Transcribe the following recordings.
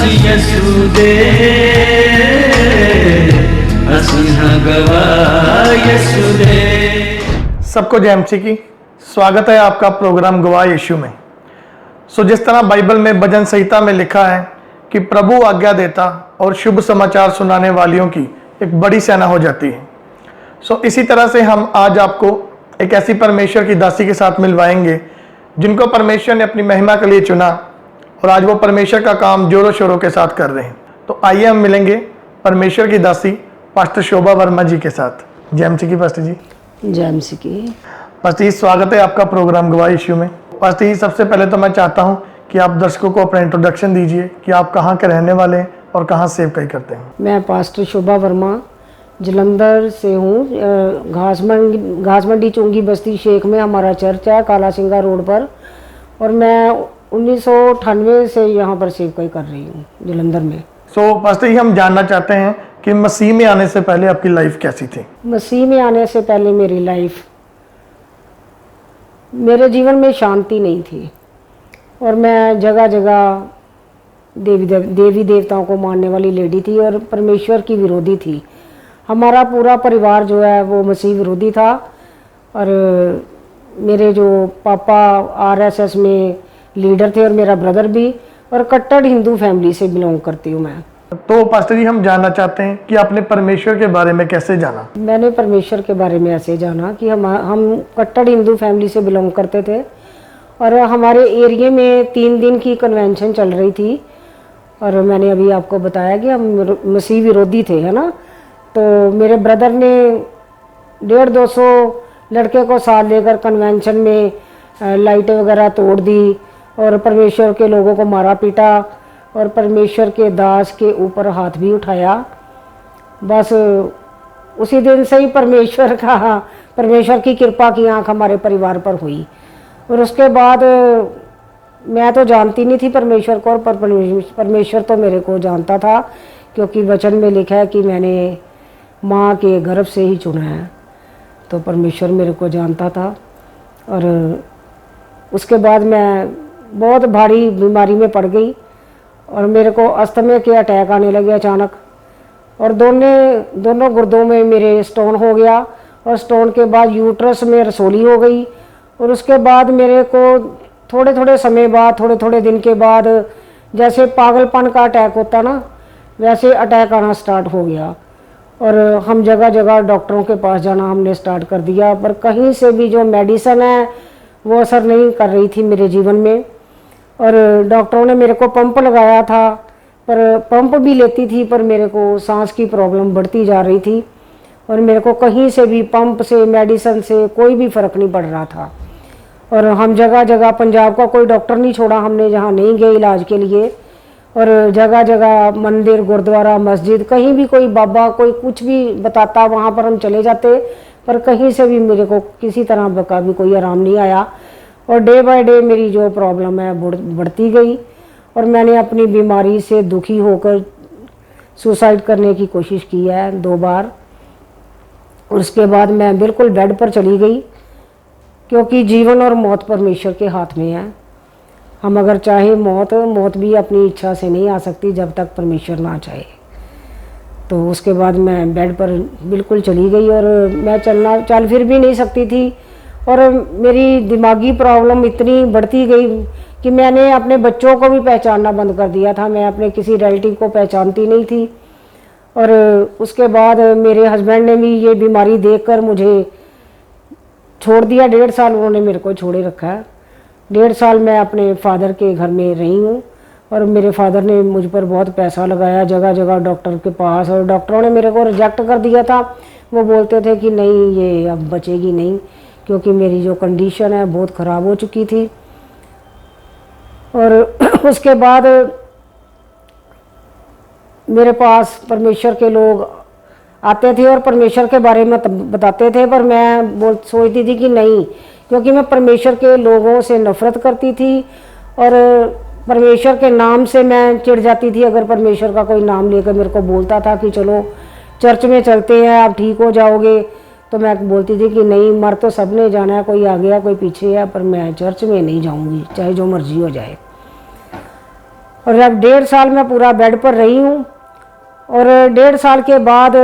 यसुदे यसुदे। सबको जय मसीह की। स्वागत है आपका प्रोग्राम गवाह यीशु में। जिस तरह बाइबल में भजन संहिता में लिखा है कि प्रभु आज्ञा देता और शुभ समाचार सुनाने वालियों की एक बड़ी सेना हो जाती है। इसी तरह से हम आज आपको एक ऐसी परमेश्वर की दासी के साथ मिलवाएंगे जिनको परमेश्वर ने अपनी महिमा के लिए चुना और आज वो परमेश्वर का काम जोरों शोरों के साथ कर रहे हैं। तो आइए हम मिलेंगे परमेश्वर की दासी पास्टर शोभा वर्मा जी के साथ। जय मसीह की पास्टर जी। जय मसीह की। पास्टर जी, स्वागत है आपका प्रोग्राम गवाह यीशु में। पास्टर जी, सबसे पहले तो मैं चाहता हूँ कि आप दर्शकों को अपना इंट्रोडक्शन दीजिए कि आप कहाँ के रहने वाले हैं और कहाँ सेवकाई करते हैं। मैं पास्टर शोभा वर्मा जलंधर से हूँ। घासमंडी चुंगी बस्ती शेख में हमारा चर्च है, काला सिंगा रोड पर। और मैं 1998 से यहाँ पर सेवकाई कर रही हूँ जलंधर में। पास्टर जी, हम जानना चाहते हैं कि मसीह में आने से पहले आपकी लाइफ कैसी थी? मसीह में आने से पहले मेरे जीवन में शांति नहीं थी और मैं जगह जगह देवी देवताओं को मानने वाली लेडी थी और परमेश्वर की विरोधी थी। हमारा पूरा परिवार जो है वो मसीह विरोधी था और मेरे जो पापा आरएसएस में लीडर थे और मेरा ब्रदर भी, और कट्टर हिंदू फैमिली से बिलोंग करती हूँ मैं। तो पास्टर जी, हम जानना चाहते हैं कि आपने परमेश्वर के बारे में कैसे जाना? मैंने परमेश्वर के बारे में ऐसे जाना कि हम कट्टर हिंदू फैमिली से बिलोंग करते थे और हमारे एरिया में 3 दिन की कन्वेंशन चल रही थी और मैंने अभी आपको बताया कि हम मसीह विरोधी थे, है ना। तो मेरे ब्रदर ने 150-200 लड़के को साथ लेकर कन्वेंशन में लाइटें वगैरह तोड़ दी और परमेश्वर के लोगों को मारा पीटा और परमेश्वर के दास के ऊपर हाथ भी उठाया। बस उसी दिन से ही परमेश्वर की कृपा की आंख हमारे परिवार पर हुई। और उसके बाद मैं तो जानती नहीं थी परमेश्वर को, और परमेश्वर तो मेरे को जानता था क्योंकि वचन में लिखा है कि मैंने माँ के गर्भ से ही चुना है। तो परमेश्वर मेरे को जानता था। और उसके बाद मैं बहुत भारी बीमारी में पड़ गई और मेरे को अस्थमा के अटैक आने लगे अचानक और दोनों गुर्दों में मेरे स्टोन हो गया और स्टोन के बाद यूट्रस में रसोली हो गई। और उसके बाद मेरे को थोड़े थोड़े दिन के बाद जैसे पागलपन का अटैक होता ना, वैसे अटैक आना स्टार्ट हो गया और हम जगह जगह डॉक्टरों के पास जाना हमने स्टार्ट कर दिया, पर कहीं से भी जो मेडिसिन है वो असर नहीं कर रही थी मेरे जीवन में। और डॉक्टरों ने मेरे को पंप लगाया था, पर पंप भी लेती थी पर मेरे को सांस की प्रॉब्लम बढ़ती जा रही थी और मेरे को कहीं से भी पंप से मेडिसिन से कोई भी फ़र्क नहीं पड़ रहा था। और हम जगह जगह, पंजाब का कोई डॉक्टर नहीं छोड़ा हमने जहाँ नहीं गए इलाज के लिए, और जगह जगह मंदिर, गुरुद्वारा, मस्जिद, कहीं भी कोई बाबा कोई कुछ भी बताता वहाँ पर हम चले जाते, पर कहीं से भी मेरे को किसी तरह का भी कोई आराम नहीं आया। और डे बाय डे मेरी जो प्रॉब्लम है बढ़ती गई और मैंने अपनी बीमारी से दुखी होकर सुसाइड करने की कोशिश की है 2 बार। और उसके बाद मैं बिल्कुल बेड पर चली गई क्योंकि जीवन और मौत परमेश्वर के हाथ में है। हम अगर चाहे मौत भी अपनी इच्छा से नहीं आ सकती जब तक परमेश्वर ना चाहे। तो उसके बाद मैं बेड पर बिल्कुल चली गई और मैं चल फिर भी नहीं सकती थी और मेरी दिमागी प्रॉब्लम इतनी बढ़ती गई कि मैंने अपने बच्चों को भी पहचानना बंद कर दिया था। मैं अपने किसी रिलेटिव को पहचानती नहीं थी। और उसके बाद मेरे हस्बैंड ने भी ये बीमारी देखकर मुझे छोड़ दिया। 1.5 साल उन्होंने मेरे को छोड़े रखा है। 1.5 साल मैं अपने फादर के घर में रही हूँ और मेरे फादर ने मुझ पर बहुत पैसा लगाया जगह जगह डॉक्टर के पास, और डॉक्टरों ने मेरे को रिजेक्ट कर दिया था। वो बोलते थे कि नहीं, ये अब बचेगी नहीं, क्योंकि मेरी जो कंडीशन है बहुत ख़राब हो चुकी थी। और उसके बाद मेरे पास परमेश्वर के लोग आते थे और परमेश्वर के बारे में बताते थे, पर मैं सोचती थी कि नहीं, क्योंकि मैं परमेश्वर के लोगों से नफ़रत करती थी और परमेश्वर के नाम से मैं चिढ़ जाती थी। अगर परमेश्वर का कोई नाम लेकर मेरे को बोलता था कि चलो चर्च में चलते हैं, आप ठीक हो जाओगे, तो मैं बोलती थी कि नहीं, मर तो सबने जाना है, कोई आ गया कोई पीछे है, पर मैं चर्च में नहीं जाऊंगी चाहे जो मर्जी हो जाए। और अब 1.5 साल मैं पूरा बेड पर रही हूँ। और 1.5 साल के बाद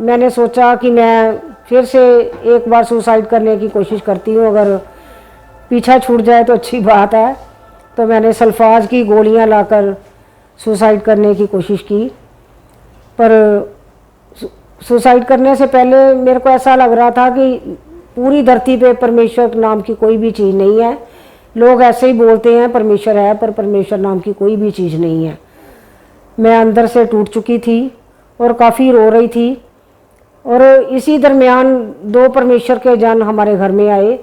मैंने सोचा कि मैं फिर से एक बार सुसाइड करने की कोशिश करती हूँ, अगर पीछा छूट जाए तो अच्छी बात है। तो मैंने सल्फाज की गोलियाँ लाकर सुसाइड करने की कोशिश की। पर सुसाइड करने से पहले मेरे को ऐसा लग रहा था कि पूरी धरती पे परमेश्वर नाम की कोई भी चीज़ नहीं है। लोग ऐसे ही बोलते हैं परमेश्वर है, पर परमेश्वर नाम की कोई भी चीज़ नहीं है। मैं अंदर से टूट चुकी थी और काफ़ी रो रही थी। और इसी दरमियान 2 परमेश्वर के जन हमारे घर में आए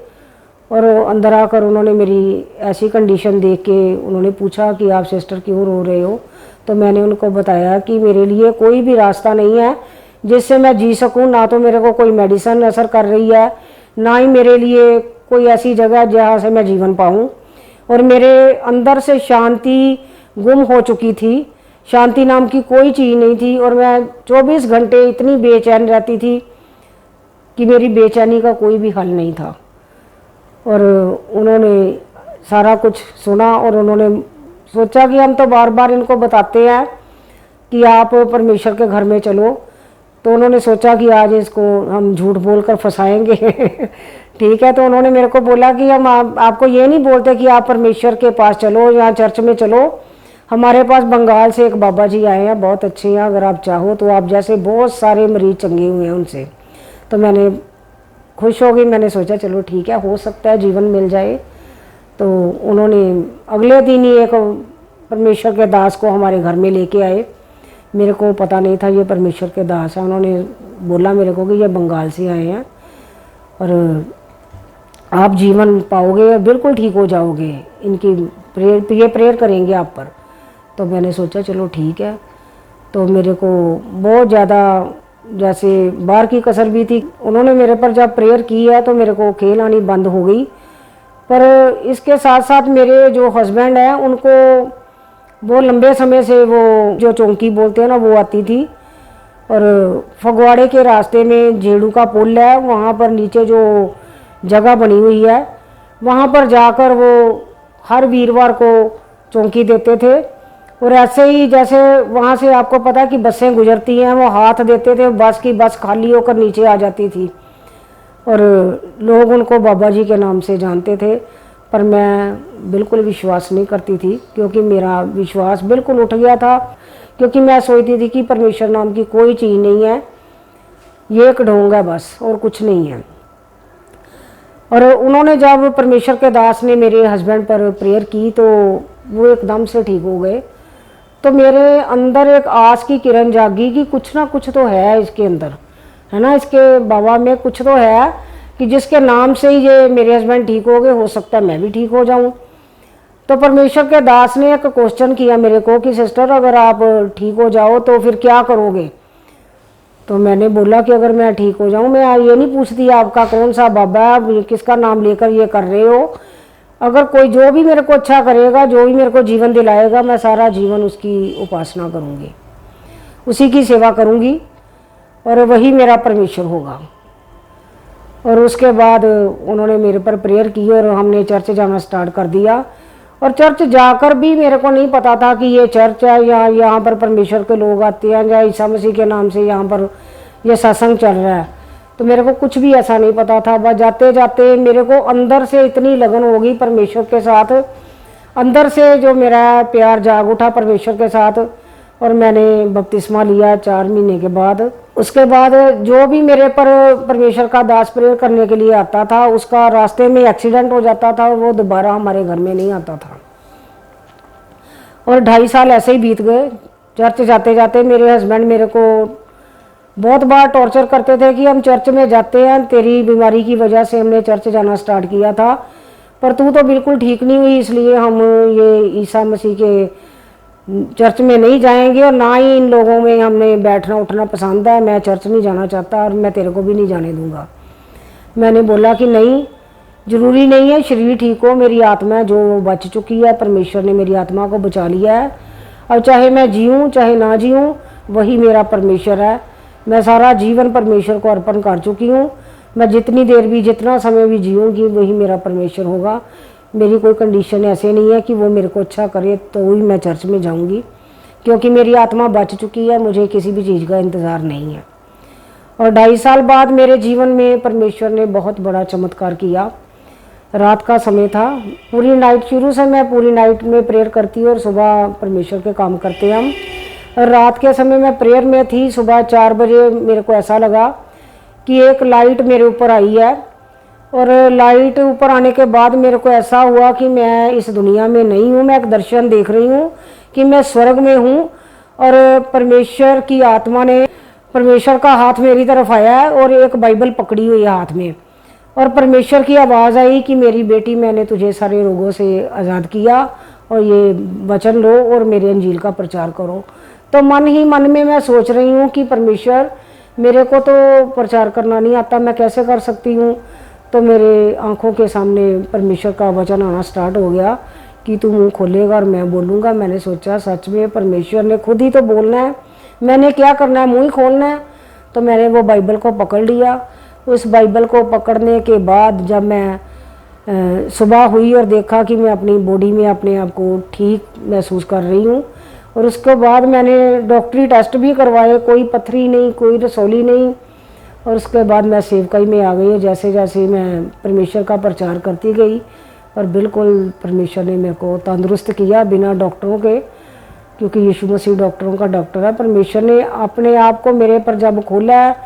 और अंदर आकर उन्होंने मेरी ऐसी कंडीशन देख के उन्होंने पूछा कि आप सिस्टर क्यों रो रहे हो। तो मैंने उनको बताया कि मेरे लिए कोई भी रास्ता नहीं है जिससे मैं जी सकूं, ना तो मेरे को कोई मेडिसिन असर कर रही है, ना ही मेरे लिए कोई ऐसी जगह जहाँ से मैं जीवन पाऊँ। और मेरे अंदर से शांति गुम हो चुकी थी, शांति नाम की कोई चीज़ नहीं थी। और मैं 24 घंटे इतनी बेचैन रहती थी कि मेरी बेचैनी का कोई भी हल नहीं था। और उन्होंने सारा कुछ सुना और उन्होंने सोचा कि हम तो बार बार इनको बताते हैं कि आप परमेश्वर के घर में चलो, तो उन्होंने सोचा कि आज इसको हम झूठ बोलकर फंसाएंगे। ठीक है, तो उन्होंने मेरे को बोला कि हम आपको ये नहीं बोलते कि आप परमेश्वर के पास चलो या चर्च में चलो। हमारे पास बंगाल से एक बाबा जी आए हैं, बहुत अच्छे हैं, अगर आप चाहो तो आप जैसे बहुत सारे मरीज चंगे हुए हैं उनसे। तो मैंने खुश हो गई, मैंने सोचा चलो ठीक है, हो सकता है जीवन मिल जाए। तो उन्होंने अगले दिन ही एक परमेश्वर के दास को हमारे घर में लेके आए। मेरे को पता नहीं था ये परमेश्वर के दास हैं। उन्होंने बोला मेरे को कि ये बंगाल से आए हैं और आप जीवन पाओगे, बिल्कुल ठीक हो जाओगे, इनकी प्रेयर करेंगे आप पर। तो मैंने सोचा चलो ठीक है। तो मेरे को बहुत ज़्यादा जैसे बाहर की कसर भी थी। उन्होंने मेरे पर जब प्रेयर की है तो मेरे को खेल आनी बंद हो गई। पर इसके साथ साथ मेरे जो हस्बैंड हैं उनको वो लंबे समय से वो जो चौंकी बोलते हैं ना वो आती थी। और फगवाड़े के रास्ते में जेड़ू का पुल है, वहाँ पर नीचे जो जगह बनी हुई है वहाँ पर जाकर वो हर वीरवार को चौंकी देते थे। और ऐसे ही जैसे वहाँ से आपको पता है कि बसें गुजरती हैं, वो हाथ देते थे, बस की बस खाली होकर नीचे आ जाती थी। और लोग उनको बाबा जी के नाम से जानते थे। पर मैं बिल्कुल विश्वास नहीं करती थी, क्योंकि मेरा विश्वास बिल्कुल उठ गया था। क्योंकि मैं सोचती थी कि परमेश्वर नाम की कोई चीज़ नहीं है, ये एक ढोंग है बस, और कुछ नहीं है। और उन्होंने जब परमेश्वर के दास ने मेरे हस्बैंड पर प्रेयर की तो वो एकदम से ठीक हो गए। तो मेरे अंदर एक आस की किरण जागी कि कुछ ना कुछ तो है इसके अंदर, है ना, इसके बाबा में कुछ तो है कि जिसके नाम से ही ये मेरे हस्बैंड ठीक हो गए, हो सकता है मैं भी ठीक हो जाऊं। तो परमेश्वर के दास ने एक क्वेश्चन किया मेरे को कि सिस्टर अगर आप ठीक हो जाओ तो फिर क्या करोगे। तो मैंने बोला कि अगर मैं ठीक हो जाऊं, मैं ये नहीं पूछती आपका कौन सा बाबा है, किसका नाम लेकर ये कर रहे हो। अगर कोई जो भी मेरे को अच्छा करेगा, जो भी मेरे को जीवन दिलाएगा, मैं सारा जीवन उसकी उपासना करूँगी, उसी की सेवा करूँगी और वही मेरा परमेश्वर होगा। और उसके बाद उन्होंने मेरे पर प्रेयर की और हमने चर्च जाना स्टार्ट कर दिया। और चर्च जाकर भी मेरे को नहीं पता था कि ये चर्च है या यहाँ पर परमेश्वर के लोग आते हैं या ईसा मसीह के नाम से यहाँ पर ये सत्संग चल रहा है। तो मेरे को कुछ भी ऐसा नहीं पता था। बस जाते जाते मेरे को अंदर से इतनी लगन हो गई परमेश्वर के साथ, अंदर से जो मेरा प्यार जाग उठा परमेश्वर के साथ। और मैंने बपतिस्मा लिया 4 महीने के बाद। उसके बाद जो भी मेरे पर परमेश्वर का दास प्रेयर करने के लिए आता था उसका रास्ते में एक्सीडेंट हो जाता था और वो दोबारा हमारे घर में नहीं आता था। और 2.5 साल ऐसे ही बीत गए। चर्च जाते जाते मेरे हस्बैंड मेरे को बहुत बार टॉर्चर करते थे कि हम चर्च में जाते हैं, तेरी बीमारी की वजह से हमने चर्च जाना स्टार्ट किया था, पर तू तो बिल्कुल ठीक नहीं हुई, इसलिए हम ये ईसा मसीह के चर्च में नहीं जाएंगे और ना ही इन लोगों में हमें बैठना उठना पसंद है। मैं चर्च नहीं जाना चाहता और मैं तेरे को भी नहीं जाने दूंगा। मैंने बोला कि नहीं, ज़रूरी नहीं है शरीर ठीक हो, मेरी आत्मा जो बच चुकी है, परमेश्वर ने मेरी आत्मा को बचा लिया है। और चाहे मैं जीऊँ चाहे ना जीऊँ, वही मेरा परमेश्वर है। मैं सारा जीवन परमेश्वर को अर्पण कर चुकी हूँ। मैं जितनी देर भी जितना समय भी जीऊँगी वही मेरा परमेश्वर होगा। मेरी कोई कंडीशन ऐसे नहीं है कि वो मेरे को अच्छा करे तो ही मैं चर्च में जाऊंगी, क्योंकि मेरी आत्मा बच चुकी है, मुझे किसी भी चीज़ का इंतज़ार नहीं है। और 2.5 साल बाद मेरे जीवन में परमेश्वर ने बहुत बड़ा चमत्कार किया। रात का समय था, पूरी नाइट, शुरू से मैं पूरी नाइट में प्रेयर करती हूँ और सुबह परमेश्वर के काम करते हम। और रात के समय मैं प्रेयर में थी, सुबह 4 बजे मेरे को ऐसा लगा कि एक लाइट मेरे ऊपर आई है, और लाइट ऊपर आने के बाद मेरे को ऐसा हुआ कि मैं इस दुनिया में नहीं हूँ, मैं एक दर्शन देख रही हूँ कि मैं स्वर्ग में हूँ, और परमेश्वर की आत्मा ने, परमेश्वर का हाथ मेरी तरफ आया है और एक बाइबल पकड़ी हुई है हाथ में, और परमेश्वर की आवाज़ आई कि मेरी बेटी, मैंने तुझे सारे रोगों से आज़ाद किया और ये वचन लो और मेरे अंजील का प्रचार करो। तो मन ही मन में मैं सोच रही हूँ कि परमेश्वर, मेरे को तो प्रचार करना नहीं आता, मैं कैसे कर सकती हूँ। तो मेरे आंखों के सामने परमेश्वर का वचन आना स्टार्ट हो गया कि तू मुँह खोलेगा और मैं बोलूँगा। मैंने सोचा सच में परमेश्वर ने खुद ही तो बोलना है, मैंने क्या करना है, मुँह ही खोलना है। तो मैंने वो बाइबल को पकड़ लिया। उस बाइबल को पकड़ने के बाद जब मैं सुबह हुई और देखा कि मैं अपनी बॉडी में अपने आप को ठीक महसूस कर रही हूँ, और उसके बाद मैंने डॉक्टरी टेस्ट भी करवाए, कोई पथरी नहीं, कोई रसौली नहीं, और उसके बाद मैं सेवकाई में आ गई। जैसे जैसे मैं परमेश्वर का प्रचार करती गई, और बिल्कुल परमेश्वर ने मेरे को तंदुरुस्त किया बिना डॉक्टरों के, क्योंकि यीशु मसीह डॉक्टरों का डॉक्टर है। परमेश्वर ने अपने आप को मेरे पर जब खोला है,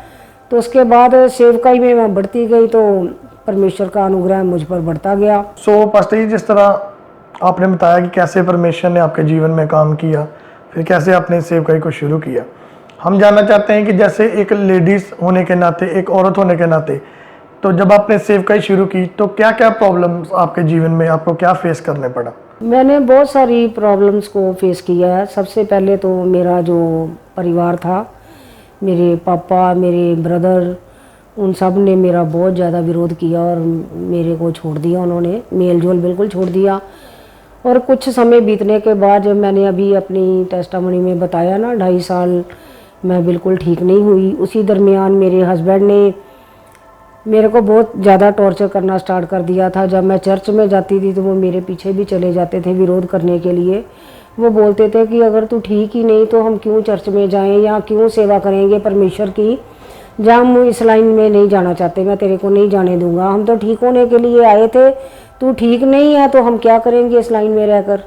तो उसके बाद सेवकाई में मैं बढ़ती गई, तो परमेश्वर का अनुग्रह मुझ पर बढ़ता गया। सो पास्टर जी, जिस तरह आपने बताया कि कैसे परमेश्वर ने आपके जीवन में काम किया, फिर कैसे आपने सेवकाई को शुरू किया, हम जानना चाहते हैं कि जैसे एक लेडीज़ होने के नाते, एक औरत होने के नाते, तो जब आपने सेवकाई शुरू की तो क्या क्या प्रॉब्लम्स आपके जीवन में आपको क्या फेस करने पड़ा? मैंने बहुत सारी प्रॉब्लम्स को फेस किया है। सबसे पहले तो मेरा जो परिवार था, मेरे पापा, मेरे ब्रदर, उन सब ने मेरा बहुत ज़्यादा विरोध किया और मेरे को छोड़ दिया, उन्होंने मेल जोल बिल्कुल छोड़ दिया। और कुछ समय बीतने के बाद, जब मैंने अभी अपनी टेस्टामनी में बताया ना, 2.5 साल मैं बिल्कुल ठीक नहीं हुई, उसी दरमियान मेरे हस्बैंड ने मेरे को बहुत ज़्यादा टॉर्चर करना स्टार्ट कर दिया था। जब मैं चर्च में जाती थी तो वो मेरे पीछे भी चले जाते थे विरोध करने के लिए। वो बोलते थे कि अगर तू ठीक ही नहीं तो हम क्यों चर्च में जाएं या क्यों सेवा करेंगे परमेश्वर की, जब हम इस लाइन में नहीं जाना चाहते, मैं तेरे को नहीं जाने दूंगा, हम तो ठीक होने के लिए आए थे, तू ठीक नहीं है तो हम क्या करेंगे इस लाइन में रहकर।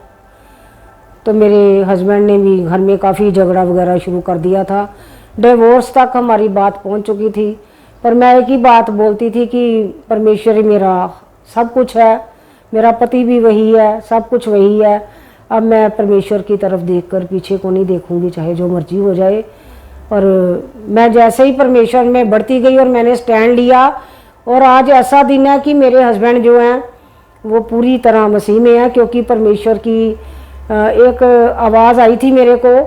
तो मेरे हस्बैंड ने भी घर में काफ़ी झगड़ा वगैरह शुरू कर दिया था, डिवोर्स तक हमारी बात पहुंच चुकी थी। पर मैं एक ही बात बोलती थी कि परमेश्वर ही मेरा सब कुछ है, मेरा पति भी वही है, सब कुछ वही है। अब मैं परमेश्वर की तरफ देखकर पीछे को नहीं देखूंगी, चाहे जो मर्जी हो जाए। और मैं जैसे ही परमेश्वर में बढ़ती गई और मैंने स्टैंड लिया, और आज ऐसा दिन है कि मेरे हस्बैंड जो हैं वो पूरी तरह मसीह में है, क्योंकि परमेश्वर की एक आवाज़ आई थी मेरे को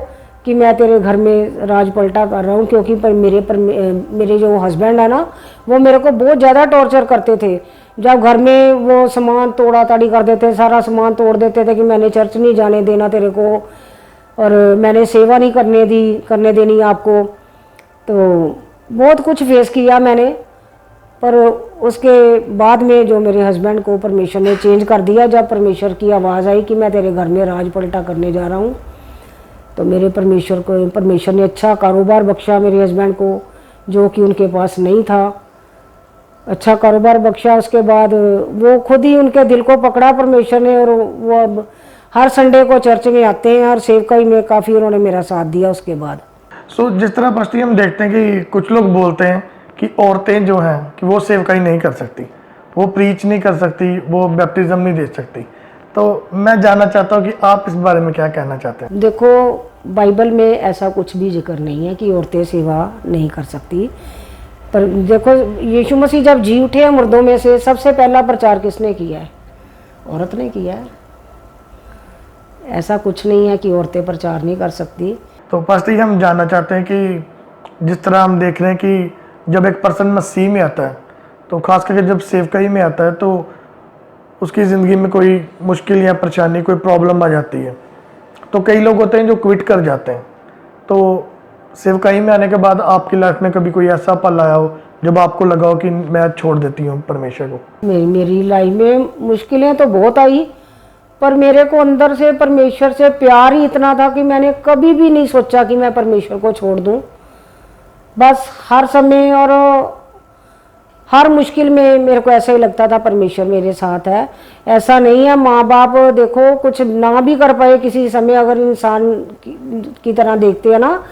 कि मैं तेरे घर में राज पलटा कर रहा हूँ। क्योंकि मेरे जो हस्बैंड है ना, वो मेरे को बहुत ज़्यादा टॉर्चर करते थे। जब घर में वो सामान तोड़ा ताड़ी कर देते, सारा सामान तोड़ देते थे कि मैंने चर्च नहीं जाने देना तेरे को, और मैंने सेवा नहीं करने देनी आपको। तो बहुत कुछ फेस किया मैंने। पर उसके बाद में जो मेरे हस्बैंड को परमेश्वर ने चेंज कर दिया, जब परमेश्वर की आवाज़ आई कि मैं तेरे घर में राज पलटा करने जा रहा हूँ, तो मेरे परमेश्वर ने अच्छा कारोबार बख्शा मेरे हस्बैंड को, जो कि उनके पास नहीं था। अच्छा कारोबार बख्शा, उसके बाद वो खुद ही उनके दिल को पकड़ा परमेश्वर ने, और वो अब हर संडे को चर्च में आते हैं और सेवकाई में काफ़ी उन्होंने मेरा साथ दिया उसके बाद। सो जिस तरह पास्टर जी हम देखते हैं कि कुछ लोग बोलते हैं कि औरतें जो हैं कि वो सेवकाई नहीं कर सकती, वो प्रीच नहीं कर सकती, वो बैप्टिज्म नहीं दे सकती। तो मैं जानना चाहता हूँ कि आप इस बारे में क्या कहना चाहते हैं? देखो, बाइबल में ऐसा कुछ भी जिक्र नहीं है कि औरतें सेवा नहीं कर सकती। पर देखो, यीशु मसीह जब जी उठे हैं मुर्दों में से, सबसे पहला प्रचार किसने किया है? औरत ने किया है। ऐसा कुछ नहीं है कि औरतें प्रचार नहीं कर सकती। तो पास्टर जी हम जानना चाहते हैं कि जिस तरह हम देख रहे हैं कि जब एक पर्सन मसीह में आता है, तो खास करके जब सेवकाई में आता है, तो उसकी ज़िंदगी में कोई मुश्किल या परेशानी, कोई प्रॉब्लम आ जाती है, तो कई लोग होते हैं जो क्विट कर जाते हैं। तो सेवकाई में आने के बाद आपकी लाइफ में कभी कोई ऐसा पल आया हो जब आपको लगा हो कि मैं छोड़ देती हूँ परमेश्वर को? मेरी लाइफ में मुश्किलें तो बहुत आई, पर मेरे को अंदर से परमेश्वर से प्यार ही इतना था कि मैंने कभी भी नहीं सोचा कि मैं परमेश्वर को छोड़ दूं। बस हर समय और हर मुश्किल में मेरे को ऐसा ही लगता था परमेश्वर मेरे साथ है। ऐसा नहीं है, माँ बाप देखो कुछ ना भी कर पाए किसी समय, अगर इंसान की तरह देखते हैं ना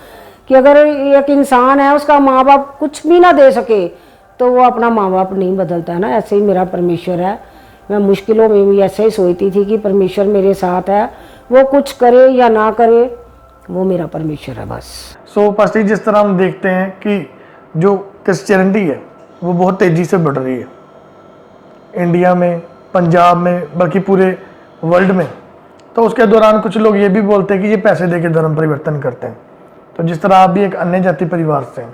कि अगर एक इंसान है उसका माँ बाप कुछ भी ना दे सके तो वो अपना माँ बाप नहीं बदलता है ना, ऐसे ही मेरा परमेश्वर है। मैं मुश्किलों में भी ऐसे ही सोचती थी कि परमेश्वर मेरे साथ है, वो कुछ करे या ना करे वो मेरा परमेश्वर है बस। सो पास्टर जी, जिस तरह हम देखते हैं कि जो क्रिश्चियनिटी है वो बहुत तेज़ी से बढ़ रही है इंडिया में, पंजाब में, बल्कि पूरे वर्ल्ड में। तो उसके दौरान कुछ लोग ये भी बोलते हैं कि ये पैसे दे के धर्म परिवर्तन करते हैं। तो जिस तरह आप भी एक अन्य जाति परिवार से हैं,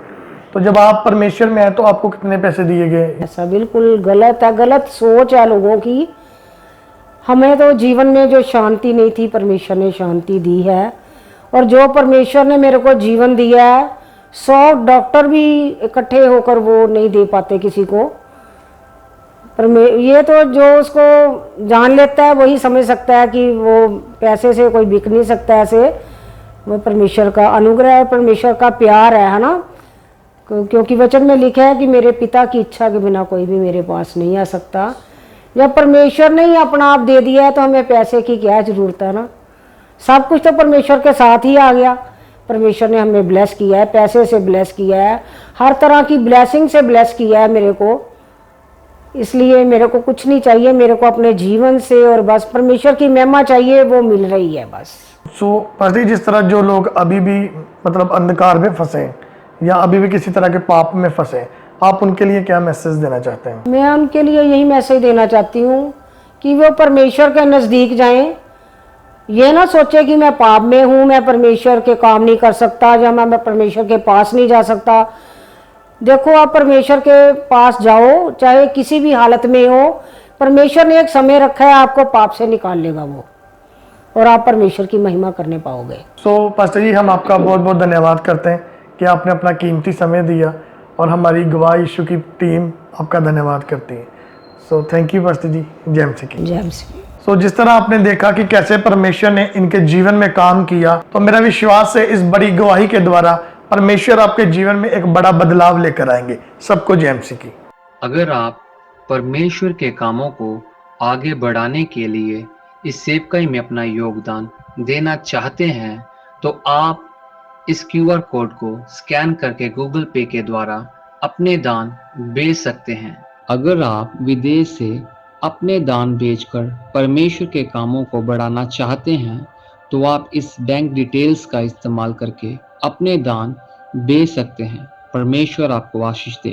तो जब आप परमेश्वर में आए तो आपको कितने पैसे दिए गए? ऐसा बिल्कुल गलत है, गलत सोच है लोगों की। हमें तो जीवन में जो शांति नहीं थी परमेश्वर ने शांति दी है, और जो परमेश्वर ने मेरे को जीवन दिया है 100 डॉक्टर भी इकट्ठे होकर वो नहीं दे पाते किसी को। पर ये तो जो उसको जान लेता है वही समझ सकता है कि वो पैसे से कोई बिक नहीं सकता। ऐसे वो परमेश्वर का अनुग्रह है, परमेश्वर का प्यार है ना, क्योंकि वचन में लिखा है कि मेरे पिता की इच्छा के बिना कोई भी मेरे पास नहीं आ सकता। जब परमेश्वर ने ही अपना आप दे दिया है तो हमें पैसे की क्या जरूरत है ना, सब कुछ तो परमेश्वर के साथ ही आ गया। परमेश्वर ने हमें ब्लेस किया है, पैसे से ब्लेस किया है, हर तरह की ब्लेसिंग से ब्लेस किया है मेरे को। इसलिए मेरे को कुछ नहीं चाहिए, मेरे को अपने जीवन से और बस परमेश्वर की महिमा चाहिए, वो मिल रही है बस। सो पास्टर जी, जिस तरह जो लोग अभी भी मतलब अंधकार में फंसे या अभी भी किसी तरह के पाप में फंसे, आप उनके लिए क्या मैसेज देना चाहते हैं? मैं उनके लिए यही मैसेज देना चाहती हूँ कि वो परमेश्वर के नज़दीक जाएं। ये ना सोचे कि मैं पाप में हूँ, मैं परमेश्वर के काम नहीं कर सकता या मैं परमेश्वर के पास नहीं जा सकता। देखो, आप परमेश्वर के पास जाओ, चाहे किसी भी हालत में हो, परमेश्वर ने एक समय रखा है, आपको पाप से निकाल लेगा वो, और आप परमेश्वर की महिमा करने पाओगे। सो पास्टर जी, हम आपका बहुत बहुत धन्यवाद करते हैं कि आपने अपना कीमती समय दिया, और हमारी गवाह यीशु की टीम आपका धन्यवाद करती है। सो थैंक यू पास्टर जी। जय मसीह की। जय मसीह। सो जिस तरह आपने देखा कि कैसे परमेश्वर ने इनके जीवन में काम किया, तो मेरा विश्वास है इस बड़ी गवाही के द्वारा परमेश्वर आपके जीवन में एक बड़ा बदलाव लेकर आएंगे। सबको जय मसीह की। अगर आप परमेश्वर के कामों को आगे बढ़ाने के लिए इस सेवकाई में अपना योगदान देना चाहते हैं तो आप इस QR कोड को स्कैन करके गूगल पे के द्वारा अपने दान भेज सकते हैं। अगर आप विदेश से अपने दान भेजकर परमेश्वर के कामों को बढ़ाना चाहते हैं तो आप इस बैंक डिटेल्स का इस्तेमाल करके अपने दान भेज सकते हैं। परमेश्वर आपको आशीष दे।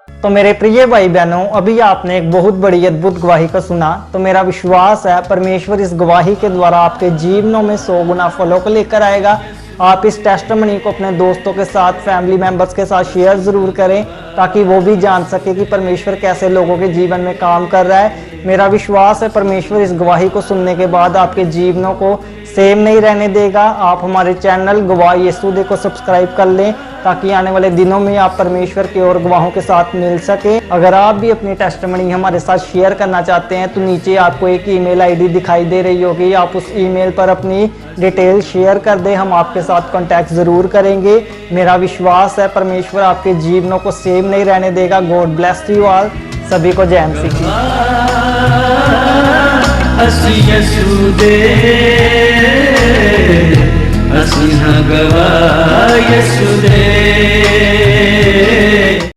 तो मेरे प्रिय भाई बहनों, अभी आपने एक बहुत बड़ी अद्भुत गवाही को सुना। तो मेरा विश्वास है परमेश्वर इस गवाही के द्वारा आपके जीवनों में 100 गुना फलों को लेकर आएगा। आप इस टेस्टिमनी को अपने दोस्तों के साथ, फैमिली मेंबर्स के साथ शेयर जरूर करें, ताकि वो भी जान सके कि परमेश्वर कैसे लोगों के जीवन में काम कर रहा है। मेरा विश्वास है परमेश्वर इस गवाही को सुनने के बाद आपके जीवनों को सेम नहीं रहने देगा। आप हमारे चैनल गवाह यीशु दे को सब्सक्राइब कर लें, ताकि आने वाले दिनों में आप परमेश्वर के और गवाहों के साथ मिल सके। अगर आप भी अपनी टेस्टिमनी हमारे साथ शेयर करना चाहते हैं तो नीचे आपको एक ईमेल आईडी दिखाई दे रही होगी, आप उस ईमेल पर अपनी डिटेल शेयर कर दें, हम आपके साथ कांटेक्ट जरूर करेंगे। मेरा विश्वास है परमेश्वर आपके जीवनों को सेम नहीं रहने देगा। God bless you all. सभी को जय मसीह। ਅਸੀਂ ਯਿਸੂ ਦੇ ਅਸੀਂ ਹਾਂ ਗਵਾਹ ਯਿਸੂ ਦੇ।